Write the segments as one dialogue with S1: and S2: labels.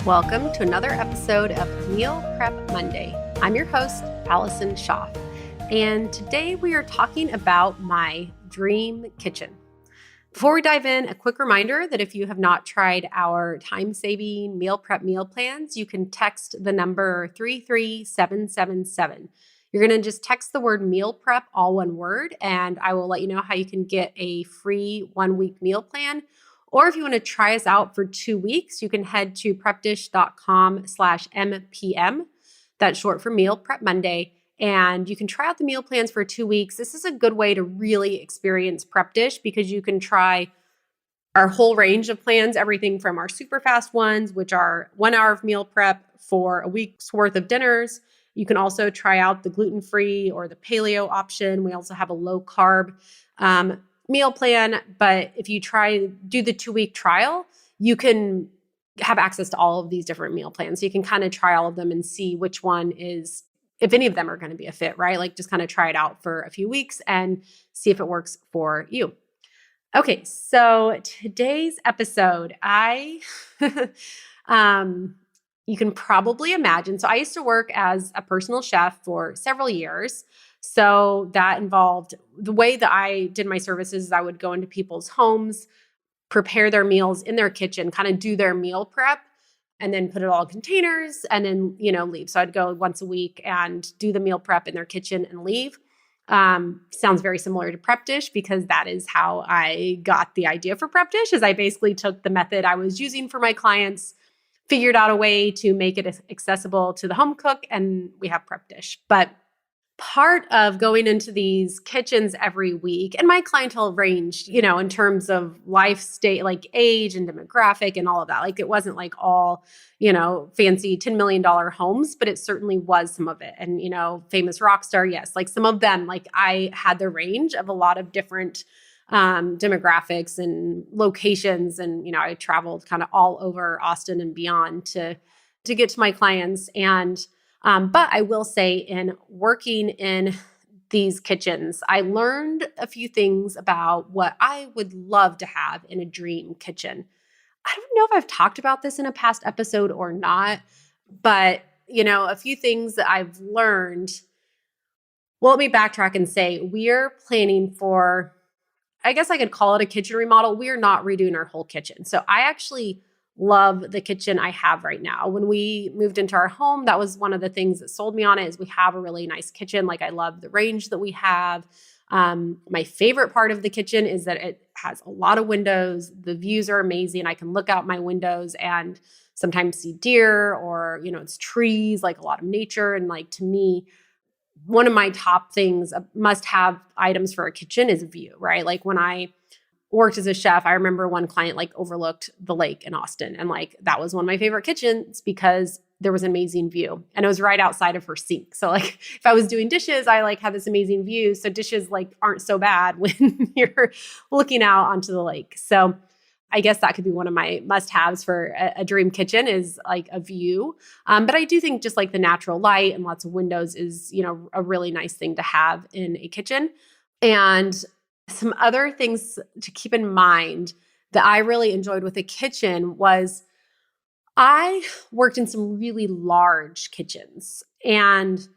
S1: Welcome to another episode of Meal Prep Monday. I'm your host, Allison Schaaf, and today we are talking about my dream kitchen. Before we dive in, a quick reminder that if you have not tried our time-saving meal prep meal plans, you can text the number 33777. You're going to just text the word meal prep, all one word, and I will let you know how you can get a free 1-week meal plan. Or if you want to try us out for 2 weeks, you can head to prepdish.com/MPM. That's short for Meal Prep Monday. And you can try out the meal plans for 2 weeks. This is a good way to really experience Prep Dish because you can try our whole range of plans, everything from our super fast ones, which are 1 hour of meal prep for a week's worth of dinners. You can also try out the gluten-free or the paleo option. We also have a low carb meal plan, but if you do the 2-week trial, you can have access to all of these different meal plans. So you can kind of try all of them and see which one is, if any of them are going to be a fit, right? Like just kind of try it out for a few weeks and see if it works for you. Okay, so today's episode, you can probably imagine. So I used to work as a personal chef for several years. So that involved the way that I did my services is I would go into people's homes, prepare their meals in their kitchen, kind of do their meal prep, and then put it all in containers and then, leave. So I'd go once a week and do the meal prep in their kitchen and leave. Sounds very similar to Prep Dish because that is how I got the idea for Prep Dish, is I basically took the method I was using for my clients, figured out a way to make it accessible to the home cook, and we have Prep Dish. But part of going into these kitchens every week, and my clientele ranged, in terms of life state, like age and demographic and all of that. Like it wasn't like all, fancy $10 million homes, but it certainly was some of it. And, famous rock star, yes, like some of them, like I had the range of a lot of different demographics and locations. And, I traveled kind of all over Austin and beyond to get to my clients. And but I will say, in working in these kitchens, I learned a few things about what I would love to have in a dream kitchen. I don't know if I've talked about this in a past episode or not, but, a few things that I've learned. Well, let me backtrack and say we're planning for, I guess I could call it a kitchen remodel. We're not redoing our whole kitchen. So I actually love the kitchen I have right now. When we moved into our home, that was one of the things that sold me on it, is we have a really nice kitchen. Like I love the range that we have. My favorite part of the kitchen is that it has a lot of windows. The views are amazing. I can look out my windows and sometimes see deer or, it's trees, like a lot of nature. And like, to me, one of my top things, must-have items for a kitchen is a view, right? Like when I worked as a chef, I remember one client like overlooked the lake in Austin. And like, that was one of my favorite kitchens because there was an amazing view and it was right outside of her sink. So like if I was doing dishes, I like had this amazing view. So dishes like aren't so bad when you're looking out onto the lake. So I guess that could be one of my must-haves for a dream kitchen, is like a view. But I do think just like the natural light and lots of windows is, a really nice thing to have in a kitchen. And some other things to keep in mind that I really enjoyed with the kitchen was I worked in some really large kitchens, and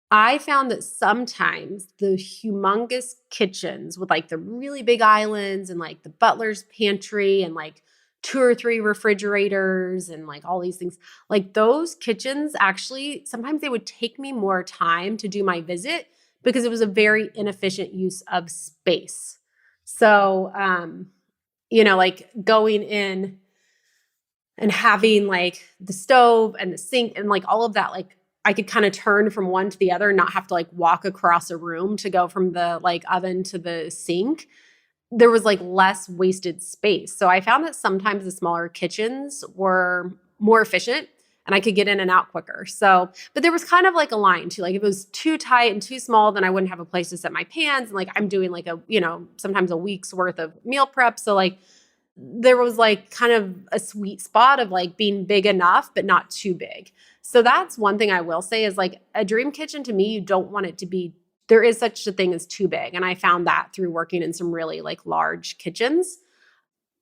S1: I found that sometimes the humongous kitchens with like the really big islands and like the butler's pantry and like 2 or 3 refrigerators and like all these things, like those kitchens actually, sometimes they would take me more time to do my visit because it was a very inefficient use of space. So, like going in and having like the stove and the sink and like all of that, like I could kind of turn from one to the other and not have to like walk across a room to go from the like oven to the sink. There was like less wasted space. So I found that sometimes the smaller kitchens were more efficient and I could get in and out quicker. So, but there was kind of like a line too. Like if it was too tight and too small, then I wouldn't have a place to set my pans. And like I'm doing like sometimes a week's worth of meal prep. So like there was like kind of a sweet spot of like being big enough, but not too big. So that's one thing I will say is like a dream kitchen to me, you don't want it to be, there is such a thing as too big. And I found that through working in some really like large kitchens.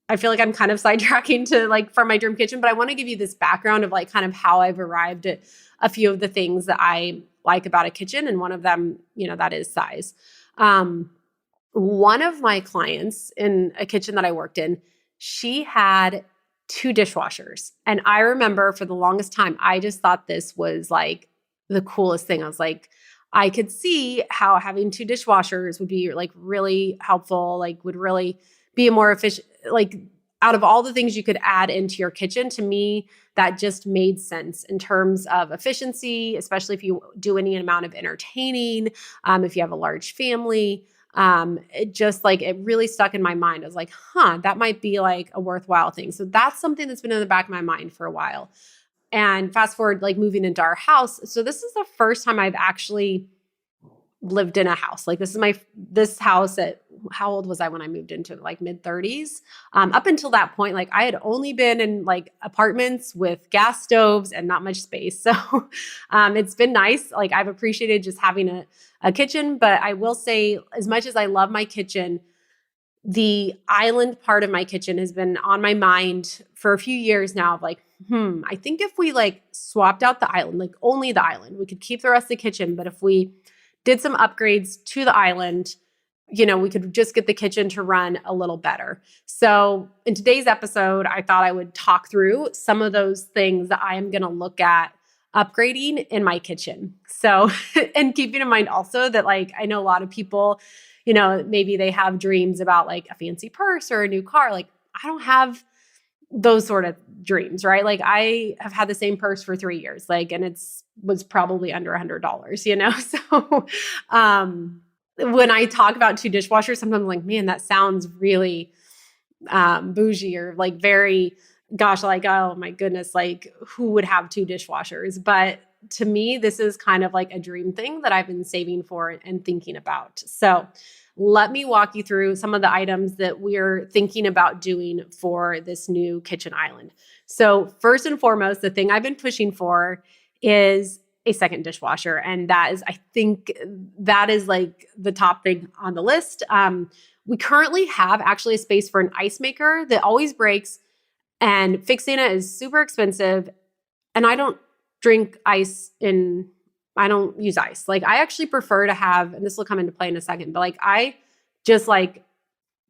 S1: I feel like I'm kind of sidetracking to like from my dream kitchen, but I want to give you this background of like kind of how I've arrived at a few of the things that I like about a kitchen. And one of them, that is size. One of my clients in a kitchen that I worked in, she had 2 dishwashers. And I remember for the longest time, I just thought this was like the coolest thing. I was like, I could see how having 2 dishwashers would be like really helpful, like would really be a more efficient, like out of all the things you could add into your kitchen, to me, that just made sense in terms of efficiency, especially if you do any amount of entertaining, if you have a large family. It really stuck in my mind. I was like, that might be like a worthwhile thing. So that's something that's been in the back of my mind for a while. And fast forward, like moving into our house. So this is the first time I've actually lived in a house. Like this house at, how old was I when I moved into it? Like mid-30s. Up until that point, like I had only been in like apartments with gas stoves and not much space. So it's been nice. Like I've appreciated just having a kitchen, but I will say, as much as I love my kitchen, the island part of my kitchen has been on my mind for a few years now of like, I think if we like swapped out the island, like only the island, we could keep the rest of the kitchen. But if we did some upgrades to the island, we could just get the kitchen to run a little better. So in today's episode, I thought I would talk through some of those things that I am going to look at upgrading in my kitchen. So, and keeping in mind also that like, I know a lot of people, maybe they have dreams about like a fancy purse or a new car. Like I don't have those sort of dreams, right? Like I have had the same purse for 3 years, like, and was probably under $100, So, when I talk about 2 dishwashers, sometimes I'm like, man, that sounds really, bougie or like very, gosh, like, oh my goodness, like who would have 2 dishwashers? But to me, this is kind of like a dream thing that I've been saving for and thinking about. So let me walk you through some of the items that we're thinking about doing for this new kitchen island. So first and foremost, the thing I've been pushing for is a second dishwasher. And I think that is like the top thing on the list. We currently have actually a space for an ice maker that always breaks, and fixing it is super expensive. And I don't drink ice I don't use ice. Like I actually prefer to have, and this will come into play in a second, but like I just like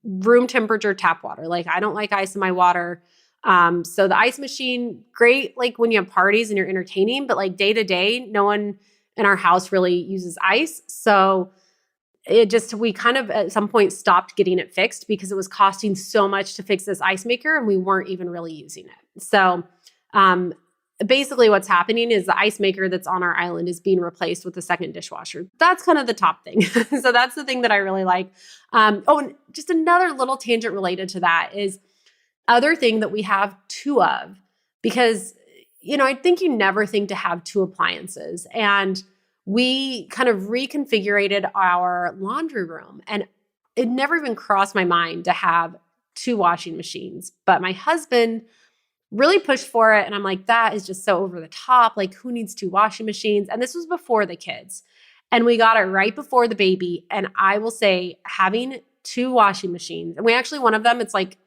S1: room temperature tap water. Like I don't like ice in my water. So the ice machine, great, like when you have parties and you're entertaining, but like day to day, no one in our house really uses ice. So we kind of at some point stopped getting it fixed because it was costing so much to fix this ice maker and we weren't even really using it. So, basically what's happening is the ice maker that's on our island is being replaced with a second dishwasher. That's kind of the top thing. So that's the thing that I really like. And just another little tangent related to that is other thing that we have 2 of, because, I think you never think to have 2 appliances. And we kind of reconfigured our laundry room, and it never even crossed my mind to have 2 washing machines. But my husband really pushed for it. And I'm like, that is just so over the top. Like, who needs 2 washing machines? And this was before the kids. And we got it right before the baby. And I will say, having 2 washing machines, and one of them, it's like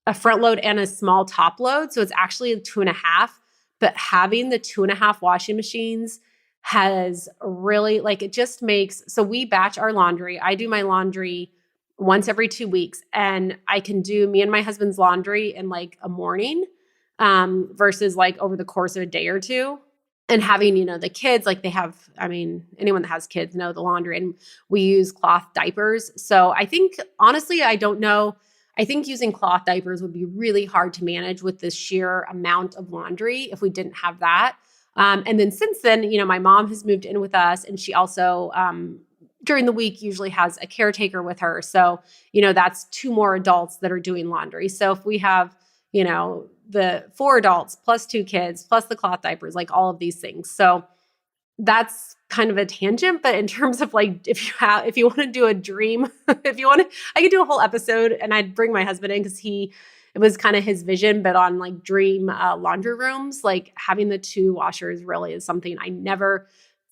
S1: a front load and a small top load. So it's actually 2.5. But having the 2.5 washing machines has really, like, it just makes, so we batch our laundry. I do my laundry once every 2 weeks. And I can do me and my husband's laundry in like a morning. Versus like over the course of a day or 2. And having, the kids, like anyone that has kids know the laundry, and we use cloth diapers. So I think, honestly, I don't know. I think using cloth diapers would be really hard to manage with the sheer amount of laundry if we didn't have that. And then since then, my mom has moved in with us, and she also, during the week usually has a caretaker with her. So, that's 2 more adults that are doing laundry. So if we have, the 4 adults plus 2 kids plus the cloth diapers, like all of these things. So that's kind of a tangent, but in terms of like, if you want to do a dream, I could do a whole episode, and I'd bring my husband in because it was kind of his vision, but on like dream laundry rooms, like having the 2 washers really is something I never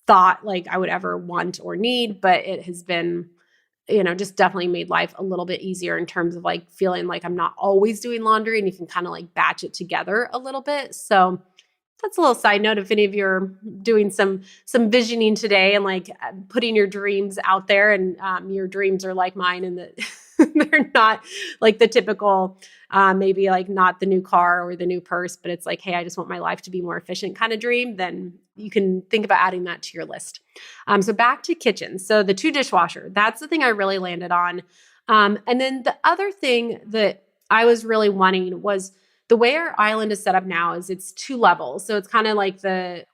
S1: thought like I would ever want or need, but it has been just definitely made life a little bit easier in terms of like feeling like I'm not always doing laundry and you can kind of like batch it together a little bit. So that's a little side note. If any of you are doing some visioning today and like putting your dreams out there, and your dreams are like mine, and that they're not like the typical, maybe like not the new car or the new purse, but it's like, hey, I just want my life to be more efficient kind of dream. Then you can think about adding that to your list. So back to kitchen. So the 2 dishwasher, that's the thing I really landed on. And then the other thing that I was really wanting was the way our island is set up now is it's 2 levels. So it's kind of like the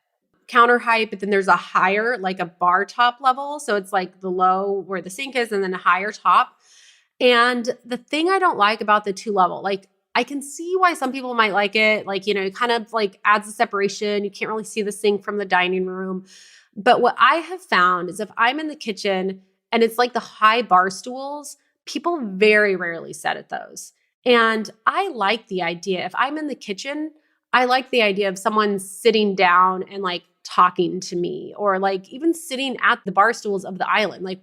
S1: counter height, but then there's a higher, like a bar top level. So it's like the low where the sink is and then a higher top. And the thing I don't like about the 2 level, like I can see why some people might like it. Like, it kind of like adds a separation. You can't really see the sink from the dining room. But what I have found is if I'm in the kitchen and it's like the high bar stools, people very rarely sit at those. And I like the idea. If I'm in the kitchen, I like the idea of someone sitting down and like talking to me, or like even sitting at the bar stools of the island. Like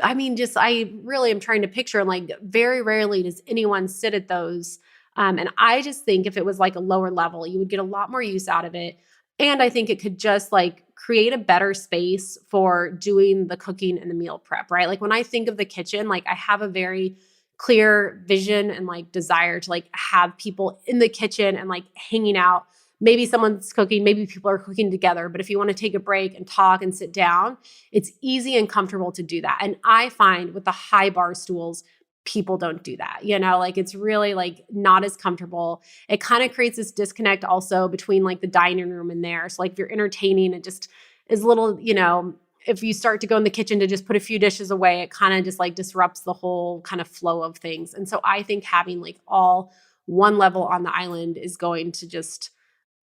S1: I really am trying to picture, like very rarely does anyone sit at those. And I just think if it was like a lower level, you would get a lot more use out of it. And I think it could just like create a better space for doing the cooking and the meal prep, right? Like when I think of the kitchen, like I have a very clear vision and like desire to like have people in the kitchen and like hanging out. Maybe someone's cooking, maybe people are cooking together, but if you want to take a break and talk and sit down, it's easy and comfortable to do that. And I find with the high bar stools, people don't do that. Like it's really like not as comfortable. It kind of creates this disconnect also between like the dining room and there. So like if you're entertaining, it just is little, if you start to go in the kitchen to just put a few dishes away, it kind of just like disrupts the whole kind of flow of things. And so I think having like all one level on the island is going to just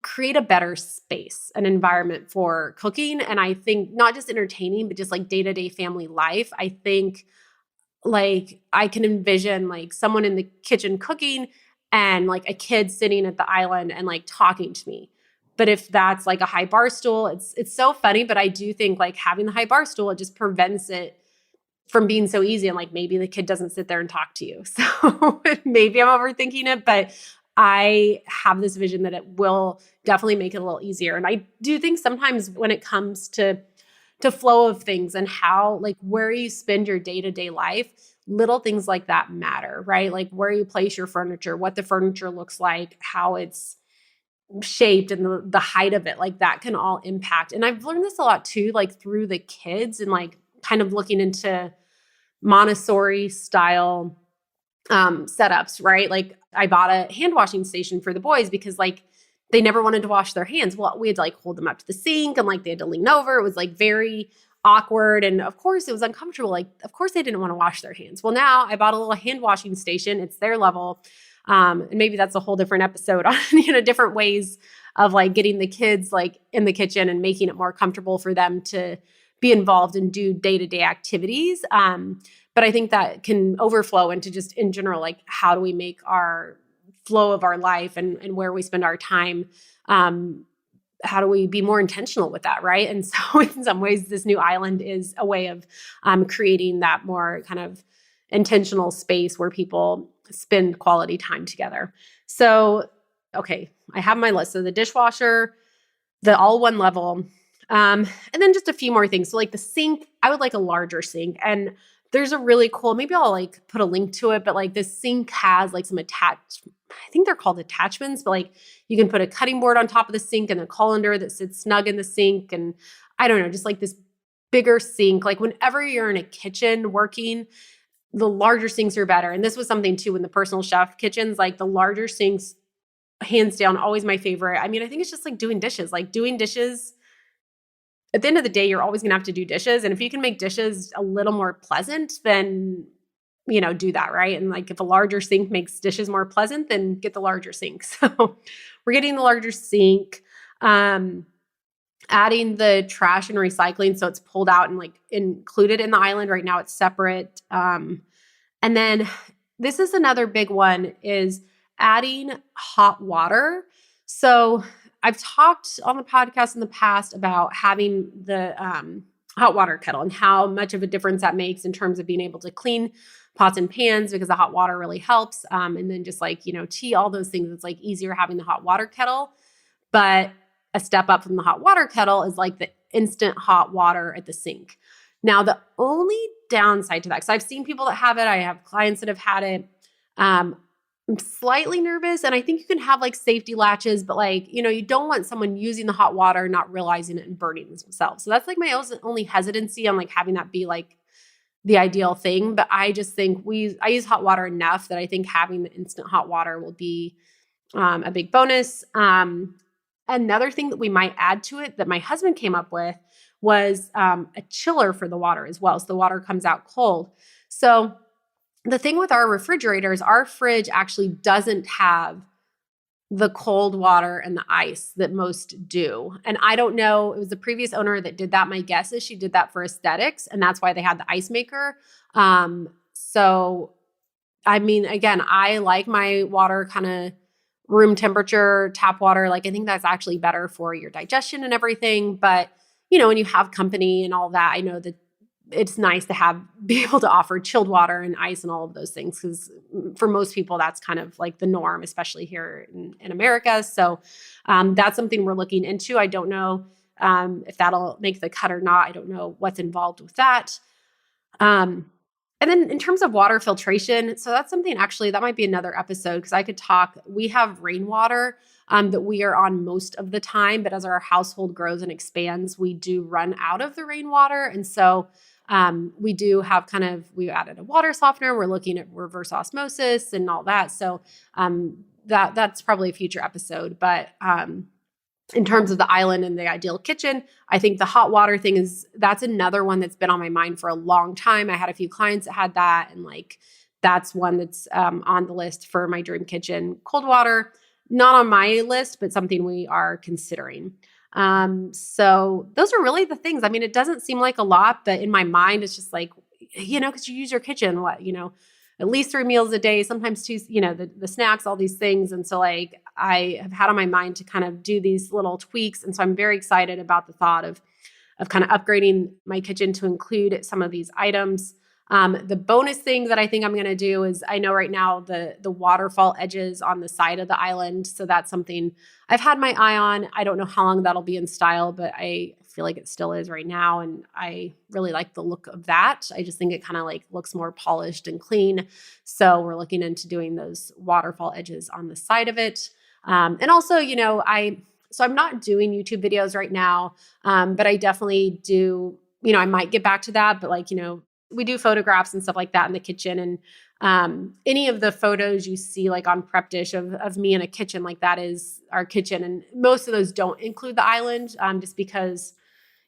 S1: create a better space, an environment for cooking. And I think not just entertaining, but just like day-to-day family life. I think like I can envision like someone in the kitchen cooking and like a kid sitting at the island and like talking to me. But if that's like a high bar stool, it's so funny, but I do think like having the high bar stool, it just prevents it from being so easy. And like maybe the kid doesn't sit there and talk to you. So maybe I'm overthinking it, but I have this vision that it will definitely make it a little easier. And I do think sometimes when it comes to flow of things and how like where you spend your day-to-day life, little things like that matter, right? Like where you place your furniture, what the furniture looks like, how it's shaped, and the height of it, like that can all impact. And I've learned this a lot too, like through the kids and like kind of looking into Montessori style setups, right? Like I bought a hand washing station for the boys because like they never wanted to wash their hands. Well, we had to like hold them up to the sink and like they had to lean over. It was like very awkward. And of course it was uncomfortable. Like, of course they didn't want to wash their hands. Well, now I bought a little hand washing station. It's their level. And maybe that's a whole different episode on, different ways of like getting the kids like in the kitchen and making it more comfortable for them to be involved and do day-to-day activities. But I think that can overflow into just in general, like how do we make our flow of our life and where we spend our time, how do we be more intentional with that, right? And so in some ways, this new island is a way of creating that more kind of intentional space where people spend quality time together. So, okay, I have my list. So the dishwasher, the all one level, and then just a few more things. So like the sink, I would like a larger sink. And there's a really cool, maybe I'll like put a link to it, but like this sink has like some attached, I think they're called attachments, but like you can put a cutting board on top of the sink and a colander that sits snug in the sink. And I don't know, just like this bigger sink. Like whenever you're in a kitchen working, the larger sinks are better. And this was something too in the personal chef kitchens, like the larger sinks, hands down, always my favorite. I mean, I think it's just like doing dishes, at the end of the day, you're always going to have to do dishes. And if you can make dishes a little more pleasant, then, do that, right? And like if a larger sink makes dishes more pleasant, then get the larger sink. So we're getting the larger sink, adding the trash and recycling. So it's pulled out and like included in the island. Right now it's separate. And then this is another big one is adding hot water. So I've talked on the podcast in the past about having the hot water kettle and how much of a difference that makes in terms of being able to clean pots and pans because the hot water really helps. And then just like, tea, all those things, it's like easier having the hot water kettle. But a step up from the hot water kettle is like the instant hot water at the sink. Now, the only downside to that, because I've seen people that have it, I have clients that have had it. I'm slightly nervous, and I think you can have like safety latches, but like, you don't want someone using the hot water, not realizing it and burning themselves. So that's like my only hesitancy on like having that be like the ideal thing. But I just think I use hot water enough that I think having the instant hot water will be a big bonus. Another thing that we might add to it that my husband came up with was a chiller for the water as well. So the water comes out cold. So the thing with our refrigerators, our fridge actually doesn't have the cold water and the ice that most do. And I don't know, it was the previous owner that did that. My guess is she did that for aesthetics, and that's why they had the ice maker. So, I mean, again, I like my water kind of room temperature, tap water. Like, I think that's actually better for your digestion and everything. But, when you have company and all that, I know that it's nice to be able to offer chilled water and ice and all of those things. Because for most people, that's kind of like the norm, especially here in America. So that's something we're looking into. I don't know if that'll make the cut or not. I don't know what's involved with that. And then in terms of water filtration, so that's something actually that might be another episode because I could talk. We have rainwater that we are on most of the time, but as our household grows and expands, we do run out of the rainwater. And so we do have we added a water softener. We're looking at reverse osmosis and all that. So that's probably a future episode. But in terms of the island and the ideal kitchen, I think the hot water thing that's another one that's been on my mind for a long time. I had a few clients that had that, and like that's one that's on the list for my dream kitchen. Cold water, not on my list, but something we are considering. So those are really the things. I mean, it doesn't seem like a lot, but in my mind, it's just like, because you use your kitchen, at least 3 meals a day, sometimes 2, the snacks, all these things. And so like I have had on my mind to kind of do these little tweaks. And so I'm very excited about the thought of kind of upgrading my kitchen to include some of these items. The bonus thing that I think I'm going to do is I know right now the waterfall edges on the side of the island. So that's something I've had my eye on. I don't know how long that'll be in style, but I feel like it still is right now. And I really like the look of that. I just think it kind of like looks more polished and clean. So we're looking into doing those waterfall edges on the side of it. And also, so I'm not doing YouTube videos right now, but I definitely do, I might get back to that, but like, we do photographs and stuff like that in the kitchen. And any of the photos you see like on Prep Dish of me in a kitchen, like that is our kitchen. And most of those don't include the island just because,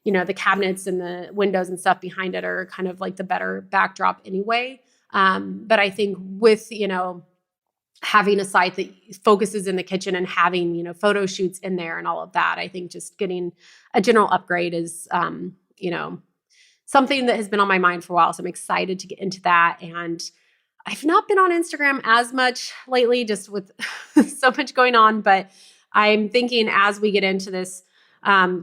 S1: the cabinets and the windows and stuff behind it are kind of like the better backdrop anyway. But I think with, having a site that focuses in the kitchen and having, photo shoots in there and all of that, I think just getting a general upgrade is, something that has been on my mind for a while. So I'm excited to get into that. And I've not been on Instagram as much lately, just with so much going on. But I'm thinking as we get into this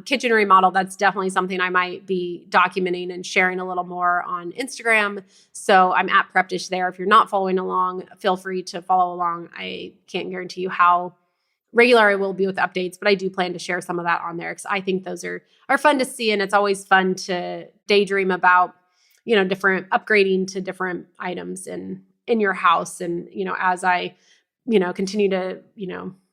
S1: kitchen remodel, that's definitely something I might be documenting and sharing a little more on Instagram. So I'm at Prep Dish there. If you're not following along, feel free to follow along. I can't guarantee you how regular I will be with updates, but I do plan to share some of that on there because I think those are fun to see. And it's always fun to daydream about, different upgrading to different items in your house. And, as I, continue to,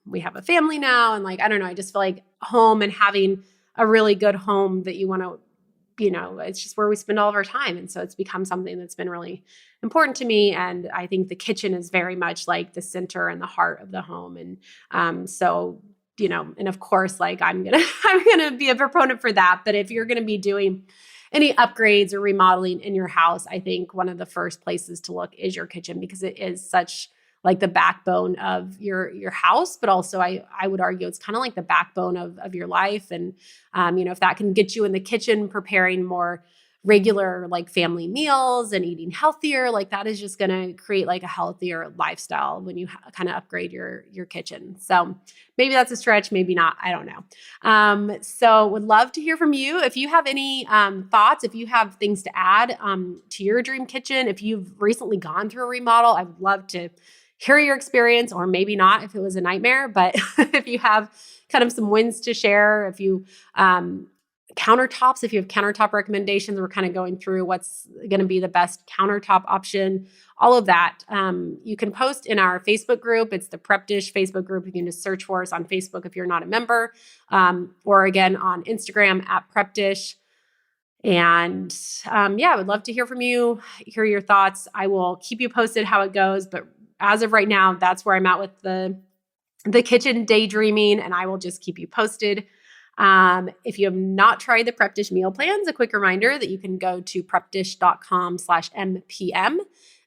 S1: we have a family now. And like, I don't know, I just feel like home and having a really good home that you want to, it's just where we spend all of our time. And so it's become something that's been really important to me. And I think the kitchen is very much like the center and the heart of the home. And so, and of course, like I'm going to be a proponent for that. But if you're going to be doing any upgrades or remodeling in your house, I think one of the first places to look is your kitchen because it is such like the backbone of your house, but also I would argue it's kind of like the backbone of your life. And, if that can get you in the kitchen preparing more regular like family meals and eating healthier, like that is just going to create like a healthier lifestyle when you kind of upgrade your kitchen. So maybe that's a stretch, maybe not. I don't know. So would love to hear from you. If you have any thoughts, if you have things to add to your dream kitchen, if you've recently gone through a remodel, I would love to hear your experience, or maybe not if it was a nightmare, but if you have kind of some wins to share, if you countertops, if you have countertop recommendations, we're kind of going through what's going to be the best countertop option, all of that. You can post in our Facebook group. It's the Prep Dish Facebook group. You can just search for us on Facebook if you're not a member, or again on Instagram at Prep Dish. And I would love to hear from you, hear your thoughts. I will keep you posted how it goes. But as of right now, that's where I'm at with the kitchen daydreaming, and I will just keep you posted. If you have not tried the Prep Dish meal plans, a quick reminder that you can go to prepdish.com/MPM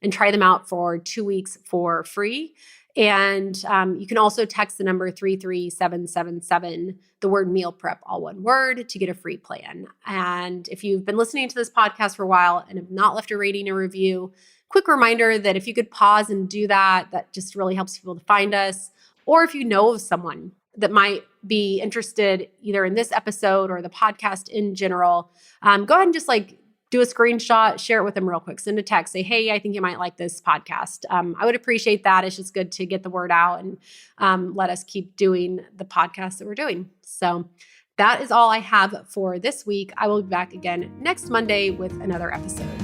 S1: and try them out for 2 weeks for free. And you can also text the number 33777, the word meal prep, all one word, to get a free plan. And if you've been listening to this podcast for a while and have not left a rating or review, quick reminder that if you could pause and do that, that just really helps people to find us. Or if you know of someone that might be interested either in this episode or the podcast in general, go ahead and just like do a screenshot, share it with them real quick, send a text, say, hey, I think you might like this podcast. I would appreciate that. It's just good to get the word out and let us keep doing the podcast that we're doing. So that is all I have for this week. I will be back again next Monday with another episode.